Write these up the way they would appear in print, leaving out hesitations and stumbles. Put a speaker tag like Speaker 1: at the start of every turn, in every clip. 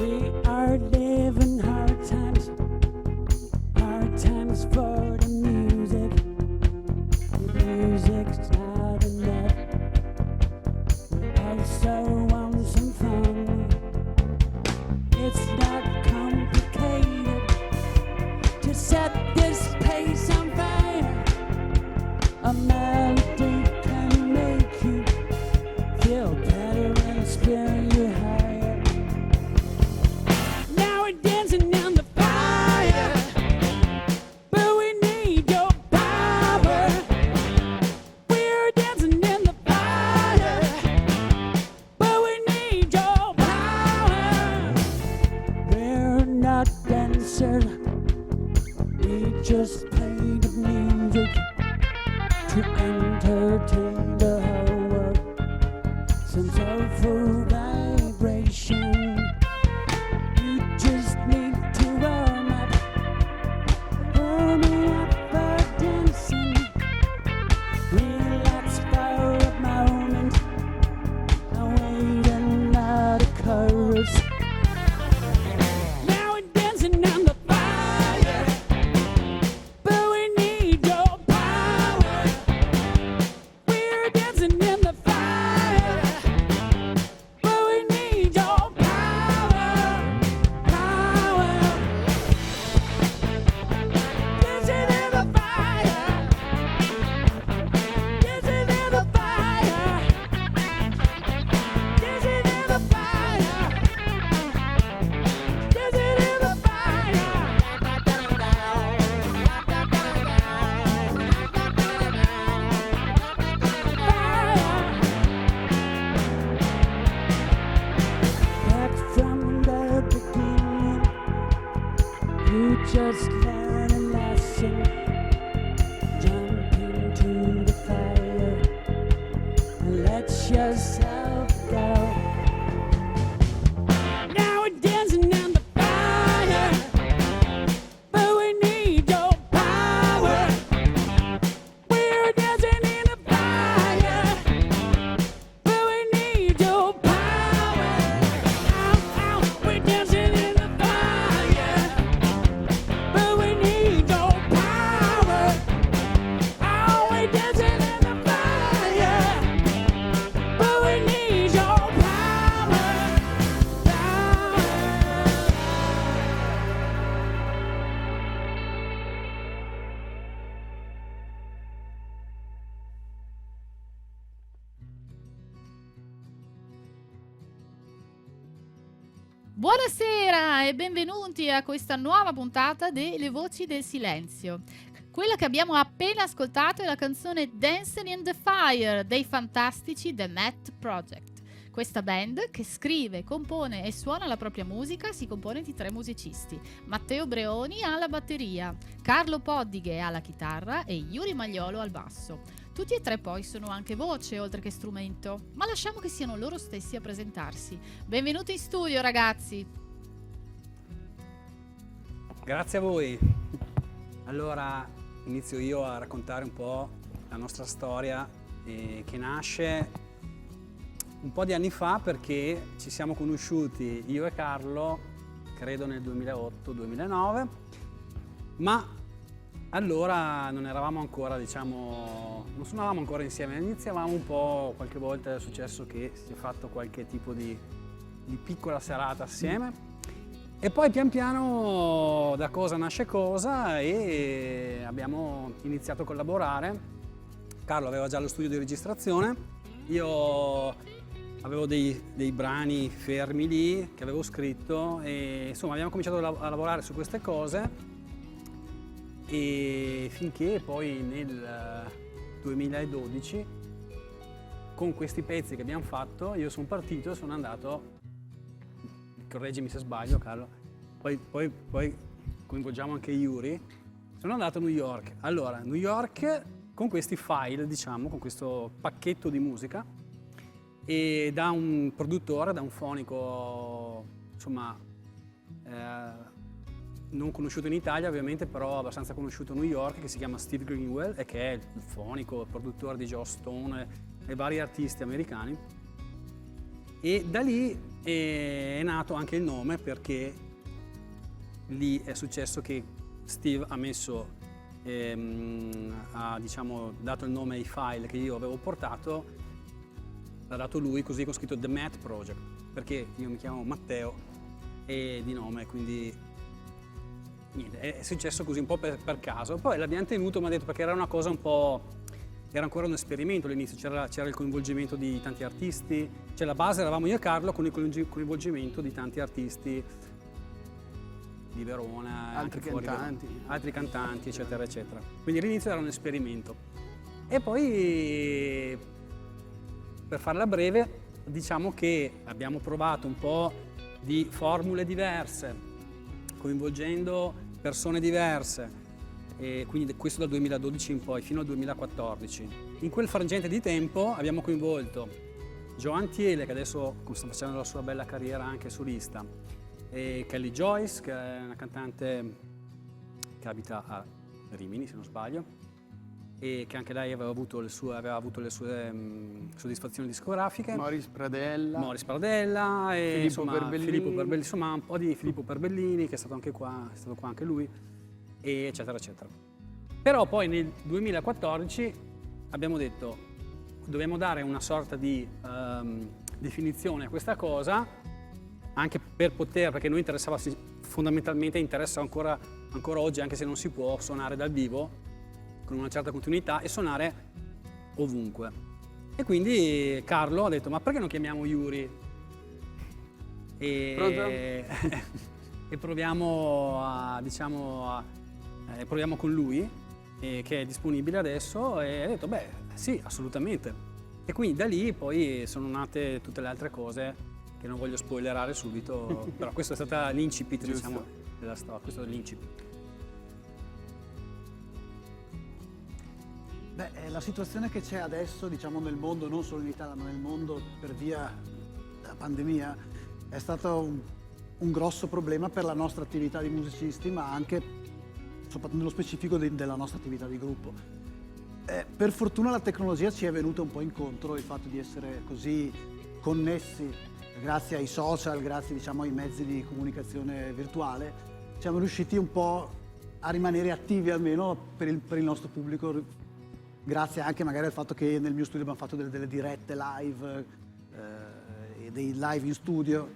Speaker 1: We are living hard times for the music. The music's not enough. We also want some fun. It's not complicated to set this place on fire. A melody can make you feel better and spin you higher. Now we're dancing on the fire, but we need your power. We're dancing in the fire, but we need your power. We're not dancers, we just play the music to entertain the whole world. Some soulful vibration. You just need to warm up for dancing. Relax for a moment, await another chorus. Now we're dancing on the fire, but we need your power. We're dancing in the fire, but we need your power. Power. Dancing in the fire. Dancing in the fire. Dancing in the fire. Dancing in the Back from the beginning, you just learn a lesson. Jump into the fire and let yourself go. Now we're dancing on the fire, but we need your power. We're dancing in the fire, but we need your power. We're dancing in the fire, but we need your power. We're dancing in the fire, but we need your power.
Speaker 2: Buonasera e benvenuti a questa nuova puntata delle Voci del Silenzio. Quella che abbiamo appena ascoltato è la canzone Dancing in the Fire dei fantastici The Met Project. Questa band, che scrive, compone e suona la propria musica, si compone di 3 musicisti: Matteo Breoni alla batteria, Carlo Poddighe alla chitarra e Yuri Magliolo al basso. Tutti e 3 poi sono anche voce oltre che strumento, ma lasciamo che siano loro stessi a presentarsi. Benvenuti in studio, ragazzi!
Speaker 3: Grazie a voi. Allora inizio io a raccontare un po' la nostra storia che nasce un po' di anni fa, perché ci siamo conosciuti io e Carlo credo nel 2008-2009, ma allora non eravamo ancora, diciamo, non suonavamo ancora insieme, iniziavamo un po', qualche volta è successo che si è fatto qualche tipo di piccola serata assieme. E poi pian piano da cosa nasce cosa e abbiamo iniziato a collaborare. Carlo aveva già lo studio di registrazione, io avevo dei brani fermi lì che avevo scritto e insomma abbiamo cominciato a lavorare su queste cose e finché poi nel 2012 con questi pezzi che abbiamo fatto io sono partito e sono andato, correggimi se sbaglio Carlo, poi coinvolgiamo anche Yuri, sono andato a New York. Allora, New York con questi file, diciamo, con questo pacchetto di musica e da un produttore, da un fonico, insomma, non conosciuto in Italia ovviamente, però abbastanza conosciuto a New York, che si chiama Steve Greenwell e che è il fonico, il produttore di Joss Stone e vari artisti americani. E da lì è nato anche il nome perché lì è successo che Steve ha messo, ha diciamo dato il nome ai file che io avevo portato, l'ha dato lui, così che ho scritto The Matt Project, perché io mi chiamo Matteo e di nome, quindi niente, è successo così un po' per caso. Poi l'abbiamo tenuto, mi ha detto, perché era una cosa un po', era ancora un esperimento all'inizio, c'era il coinvolgimento di tanti artisti, cioè la base eravamo io e Carlo con il coinvolgimento di tanti artisti di Verona,
Speaker 4: altri
Speaker 3: anche fuori
Speaker 4: cantanti.
Speaker 3: Verona, altri cantanti, eccetera, eccetera. Quindi all'inizio era un esperimento. E poi, per farla breve, diciamo che abbiamo provato un po' di formule diverse, coinvolgendo persone diverse, e quindi questo dal 2012 in poi, fino al 2014. In quel frangente di tempo abbiamo coinvolto Joan Thiele, che adesso sta facendo la sua bella carriera anche solista, e Kelly Joyce, che è una cantante che abita a Rimini, se non sbaglio, e che anche lei aveva avuto le sue soddisfazioni discografiche.
Speaker 4: Morris Pradella
Speaker 3: e
Speaker 4: Filippo
Speaker 3: insomma,
Speaker 4: Perbellini.
Speaker 3: Filippo Perbellini, insomma un po' di Filippo Perbellini, che è stato anche qua, è stato qua anche lui, e eccetera eccetera. Però poi nel 2014 abbiamo detto dobbiamo dare una sorta di definizione a questa cosa, anche per poter, perché noi interessava fondamentalmente, interessa ancora oggi, anche se non si può suonare dal vivo con una certa continuità e suonare ovunque. E quindi Carlo ha detto: ma perché non chiamiamo Yuri e proviamo proviamo con lui, che è disponibile adesso, e ha detto beh sì, assolutamente. E quindi da lì poi sono nate tutte le altre cose che non voglio spoilerare subito, però questa è stata l'incipit, diciamo, della storia, questo è l'incipit.
Speaker 5: Beh, la situazione che c'è adesso, diciamo, nel mondo, non solo in Italia, ma nel mondo per via della pandemia, è stato un grosso problema per la nostra attività di musicisti, ma anche nello specifico della nostra attività di gruppo. Per fortuna la tecnologia ci è venuta un po' incontro, il fatto di essere così connessi grazie ai social, grazie, diciamo, ai mezzi di comunicazione virtuale, siamo riusciti un po' a rimanere attivi almeno per il nostro pubblico, grazie anche magari al fatto che nel mio studio abbiamo fatto delle dirette live, dei live in studio,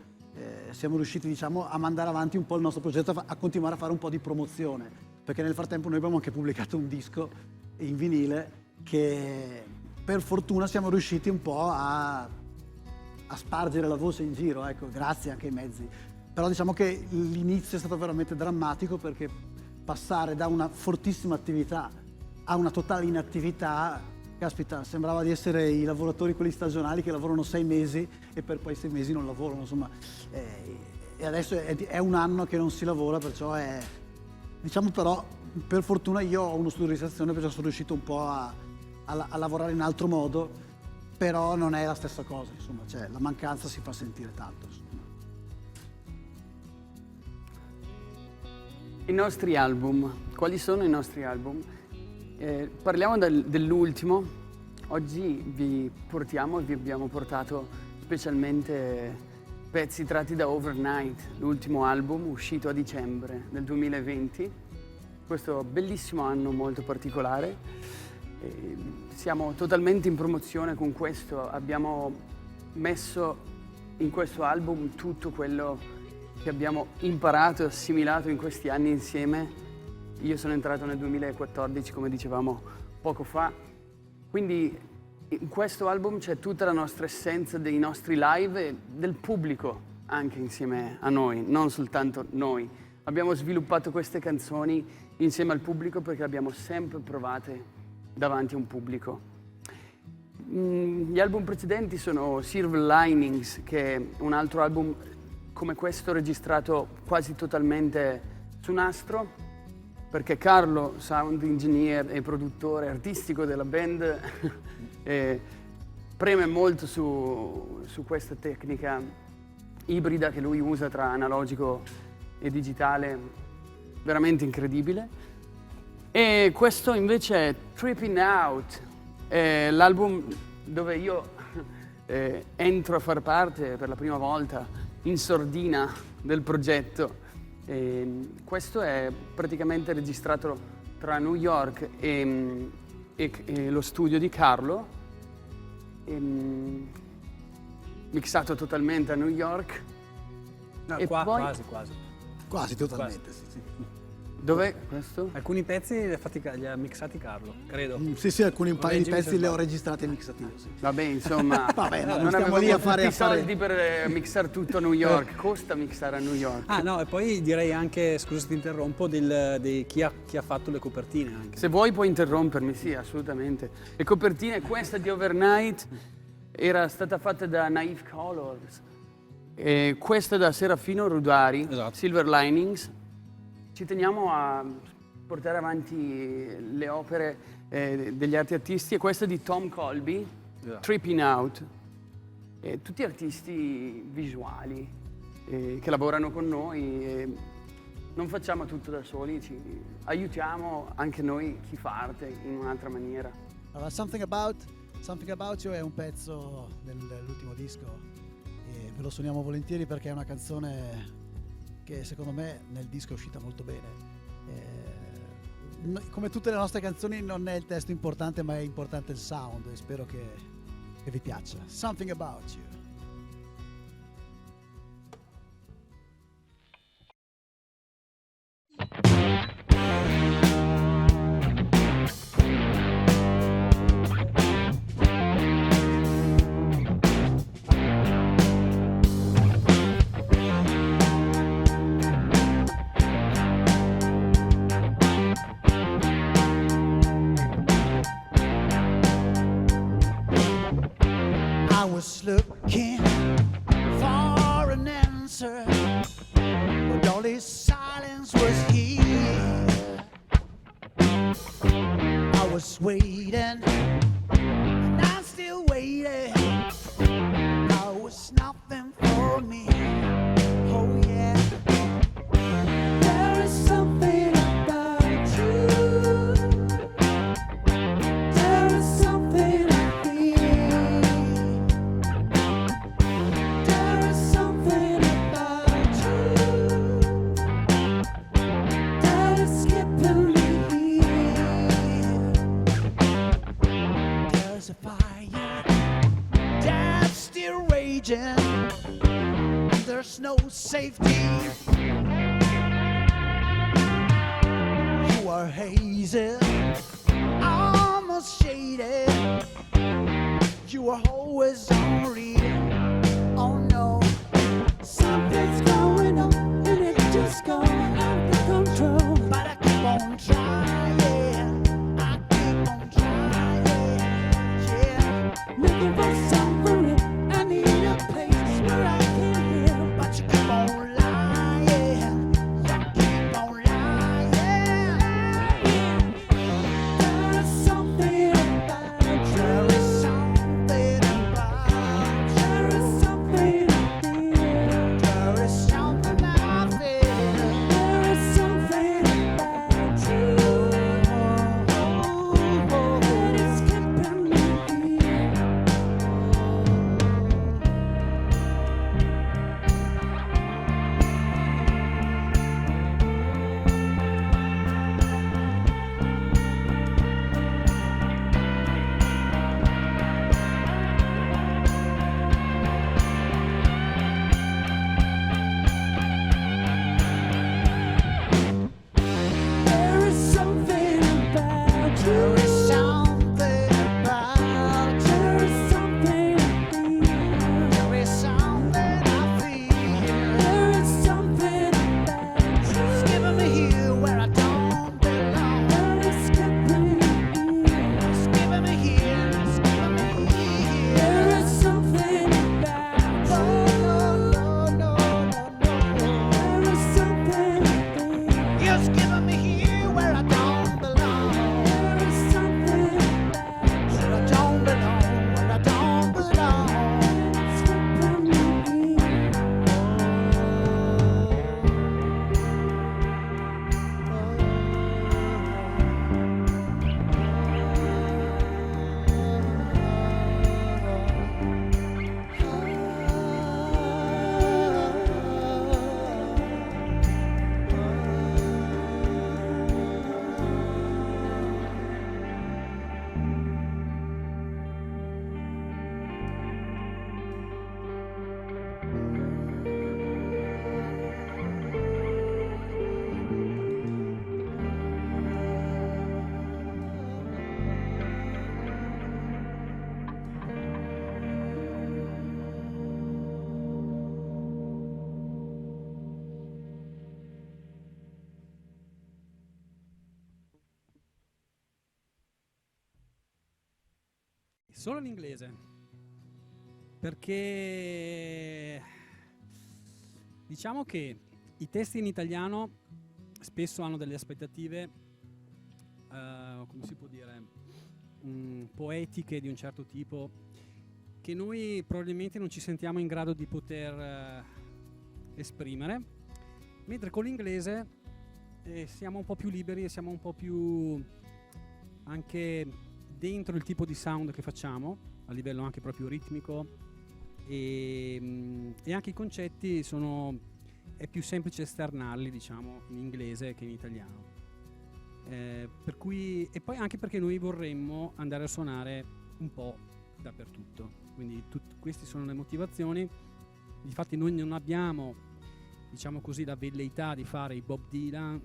Speaker 5: siamo riusciti, diciamo, a mandare avanti un po' il nostro progetto, a continuare a fare un po' di promozione, perché nel frattempo noi abbiamo anche pubblicato un disco in vinile che per fortuna siamo riusciti un po' a spargere la voce in giro, ecco, grazie anche ai mezzi. Però diciamo che l'inizio è stato veramente drammatico, perché passare da una fortissima attività a una totale inattività, caspita, sembrava di essere i lavoratori, quelli stagionali che lavorano 6 mesi e per poi 6 mesi non lavorano, insomma. E adesso è un anno che non si lavora, perciò è, diciamo, però per fortuna io ho uno studio di registrazione, perciò sono riuscito un po' a lavorare in altro modo, però non è la stessa cosa, insomma, cioè la mancanza si fa sentire tanto, insomma.
Speaker 4: I nostri album, quali sono i nostri album? Parliamo dell'ultimo. Oggi vi abbiamo portato specialmente pezzi tratti da Overnight, l'ultimo album uscito a dicembre del 2020. Questo bellissimo anno molto particolare. Siamo totalmente in promozione con questo. Abbiamo messo in questo album tutto quello che abbiamo imparato e assimilato in questi anni insieme. Io sono entrato nel 2014, come dicevamo poco fa. Quindi in questo album c'è tutta la nostra essenza dei nostri live e del pubblico anche insieme a noi, non soltanto noi. Abbiamo sviluppato queste canzoni insieme al pubblico perché le abbiamo sempre provate davanti a un pubblico. Gli album precedenti sono Silver Linings, che è un altro album come questo registrato quasi totalmente su nastro, perché Carlo, sound engineer e produttore artistico della band, preme molto su questa tecnica ibrida che lui usa tra analogico e digitale, veramente incredibile. E questo invece è Tripping Out, l'album dove io entro a far parte per la prima volta in sordina del progetto. Questo è praticamente registrato tra New York e lo studio di Carlo, mixato totalmente a New York.
Speaker 3: No,
Speaker 4: e poi...
Speaker 3: quasi.
Speaker 5: Quasi totalmente, sì.
Speaker 4: Dov'è questo?
Speaker 3: Alcuni pezzi li ha mixati Carlo, credo.
Speaker 5: Sì, alcuni paio di
Speaker 3: Correggimi se
Speaker 5: pezzi li ho
Speaker 3: sbaglio.
Speaker 5: registrati e mixati io, sì.
Speaker 4: Vabbè, insomma,
Speaker 5: Vabbè, non
Speaker 4: non
Speaker 5: stiamo
Speaker 4: avevamo
Speaker 5: lì a
Speaker 4: tutti
Speaker 5: fare
Speaker 4: i soldi per mixare tutto a New York. Costa mixare a New York.
Speaker 3: Ah no, e poi direi anche, scusa se ti interrompo, di chi ha fatto le copertine anche.
Speaker 4: Se vuoi puoi interrompermi, sì, assolutamente. Le copertine, questa di Overnight era stata fatta da Naive Colors, e questa da Serafino Rudari,
Speaker 3: Esatto.
Speaker 4: Silver Linings. Ci teniamo a portare avanti le opere degli altri artisti, e questa di Tom Colby,
Speaker 3: Esatto.
Speaker 4: Tripping Out. Tutti artisti visuali che lavorano con noi. Non facciamo tutto da soli, ci aiutiamo anche noi chi fa arte in un'altra maniera.
Speaker 5: Allora, Something About You è un pezzo dell'ultimo disco e ve lo suoniamo volentieri perché è una canzone che secondo me nel disco è uscita molto bene. Come tutte le nostre canzoni non è il testo importante, ma è importante il sound, e spero che vi piaccia. Something About You. I was looking for an answer, but all this silence was here. I was waiting, and I'm still waiting. There was nothing for me. Oh yeah. There is something about you. There is something I feel. There is something about you that is skipping me here. There's a fire that's still raging. There's no safety. You are hazy, almost shaded. You are always unreal. Oh no, something's going on and it's just going out of control. But I keep on trying, I keep on trying, yeah. Looking for something, I need a place where I can live. But you keep on lying, you keep on lying. There is something about you. There is something about you. There is something I feel. There is something I feel. There is something about you.
Speaker 3: Solo l'inglese, perché diciamo che i testi in italiano spesso hanno delle aspettative, come si può dire, poetiche di un certo tipo, che noi probabilmente non ci sentiamo in grado di poter esprimere, mentre con l'inglese siamo un po' più liberi e siamo un po' più anche dentro il tipo di sound che facciamo, a livello anche proprio ritmico, e anche i concetti è più semplice esternarli, diciamo, in inglese che in italiano. Per cui, e poi anche perché noi vorremmo andare a suonare un po' dappertutto, quindi queste sono le motivazioni. Difatti noi non abbiamo, diciamo così, la velleità di fare i Bob Dylan,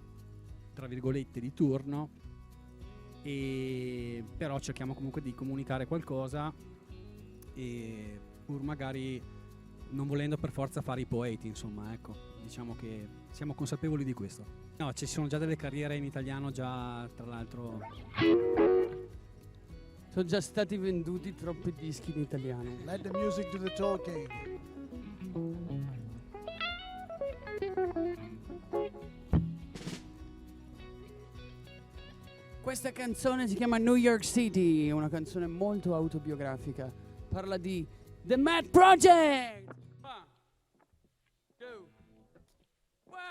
Speaker 3: tra virgolette, di turno, però cerchiamo comunque di comunicare qualcosa, e pur magari non volendo per forza fare i poeti, insomma, ecco, diciamo che siamo consapevoli di questo. No, ci sono già delle carriere in italiano, già, tra l'altro.
Speaker 4: Sono già stati venduti troppi dischi in italiano.
Speaker 5: Let the music do the talking.
Speaker 4: Questa canzone si chiama New York City, è una canzone molto autobiografica. Parla di The Mad Project! 1, 2, 1, 2, 3.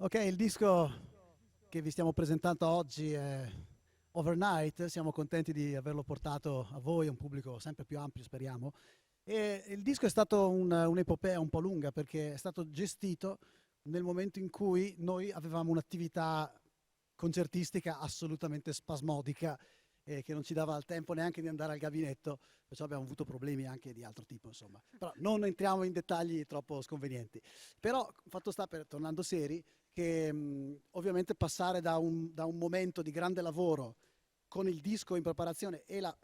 Speaker 5: Ok, il disco che vi stiamo presentando oggi è Overnight, siamo contenti di averlo portato a voi, a un pubblico sempre più ampio, speriamo. E il disco è stato un'epopea un po' lunga perché è stato gestito nel momento in cui noi avevamo un'attività concertistica assolutamente spasmodica che non ci dava il tempo neanche di andare al gabinetto, perciò abbiamo avuto problemi anche di altro tipo, insomma. Però non entriamo in dettagli troppo sconvenienti. Però fatto sta, tornando seri, che ovviamente passare da un momento di grande lavoro con il disco in preparazione e la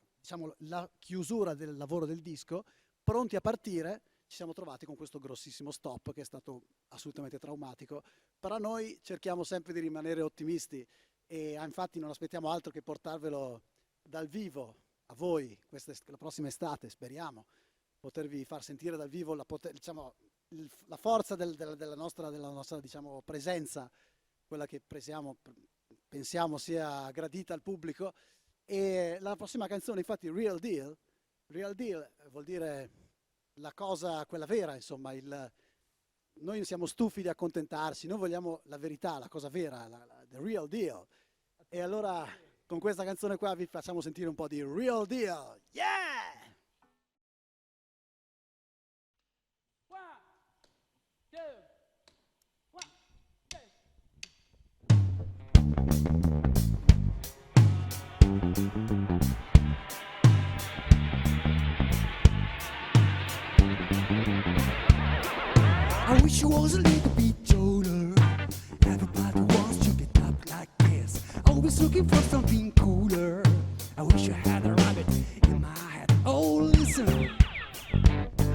Speaker 5: chiusura del lavoro del disco, pronti a partire, ci siamo trovati con questo grossissimo stop che è stato assolutamente traumatico. Però noi cerchiamo sempre di rimanere ottimisti e infatti non aspettiamo altro che portarvelo dal vivo a voi la prossima estate. Speriamo potervi far sentire dal vivo la forza della nostra diciamo, presenza, quella che pensiamo sia gradita al pubblico. E la prossima canzone, infatti, Real Deal vuol dire la cosa, quella vera, insomma. Noi non siamo stufi di accontentarsi, noi vogliamo la verità, la cosa vera, the real deal. E allora con questa canzone qua vi facciamo sentire un po' di Real Deal. Yeah!
Speaker 1: I wish I was a little bit taller. Everybody wants to get up like this. Always looking for something cooler. I wish I had a rabbit in my head. Oh, listen.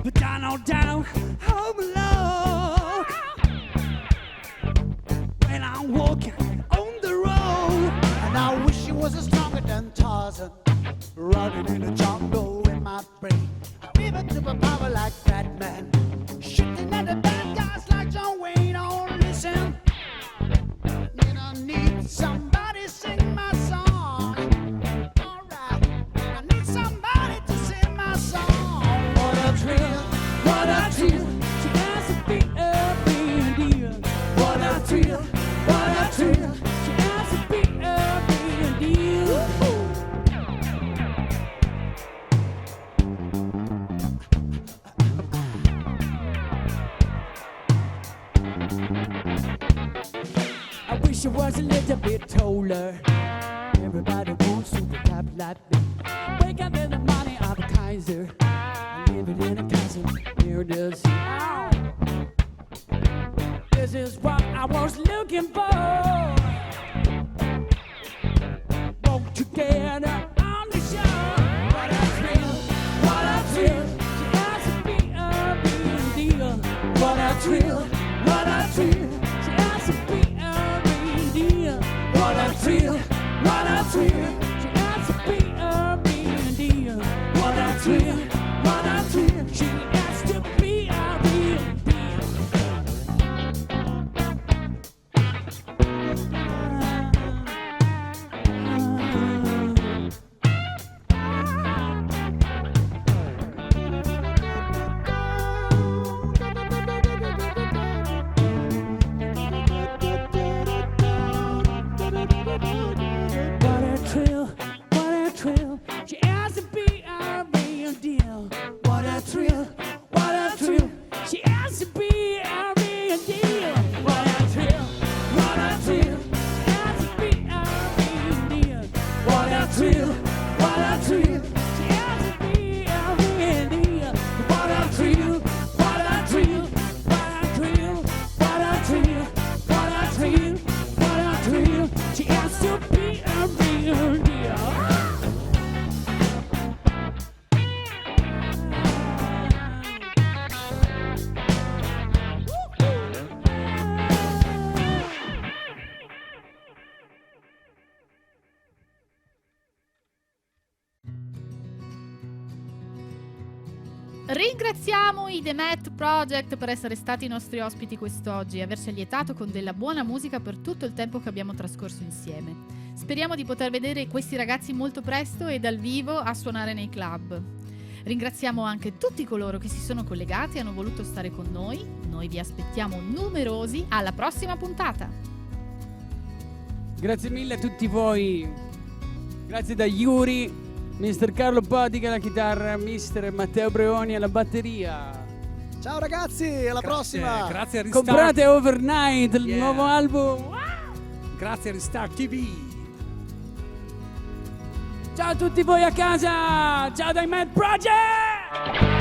Speaker 1: But down, home alone. When I'm walking on the road.
Speaker 5: And I wish it was stronger than Tarzan, running in the jungle in my brain. Even to power like Batman, shooting at the bad guys like John Wayne. Oh, listen, I need somebody sing my song. Alright, I need somebody to sing my song. What a thrill, what a thrill. She has to be a real deal. What a thrill, what a thrill. She has to be a real deal.
Speaker 1: I wish I was a little bit taller. Everybody wants to get up like me. Wake up in the morning of a Kaiser. I live it in a castle near the sea. Ow. This is what I was looking for. Walk together on the shore. What a thrill, what a thrill. She has to be a real deal. What a thrill, what a thrill. She has to be a real deal. What a thrill, what a thrill. She has to be a real deal. What a thrill, what a thrill. She has to be a real What a thrill, what a thrill. She has to be a real deal. What a thrill, what a thrill. She has to be a real deal. What a thrill, what a thrill. She has to be a real deal. What a thrill, what a thrill. She has to be a real deal. What a thrill, what a thrill. What a thrill, what a thrill. What a thrill, what a thrill. She has to be a real deal.
Speaker 2: Ringraziamo i The Met Project per essere stati i nostri ospiti quest'oggi e averci allietato con della buona musica per tutto il tempo che abbiamo trascorso insieme. Speriamo di poter vedere questi ragazzi molto presto e dal vivo a suonare nei club. Ringraziamo anche tutti coloro che si sono collegati e hanno voluto stare con noi. Noi vi aspettiamo numerosi alla prossima puntata.
Speaker 6: Grazie mille a tutti voi Grazie da Yuri, Mr. Carlo Podica alla chitarra, Mr. Matteo Breoni alla batteria.
Speaker 5: Ciao ragazzi, alla prossima!
Speaker 3: Grazie a Restart.
Speaker 6: Comprate Overnight, il
Speaker 3: Yeah.
Speaker 6: nuovo album.
Speaker 3: Grazie a Restart TV.
Speaker 6: Ciao a tutti voi a casa, ciao dai Mad Project!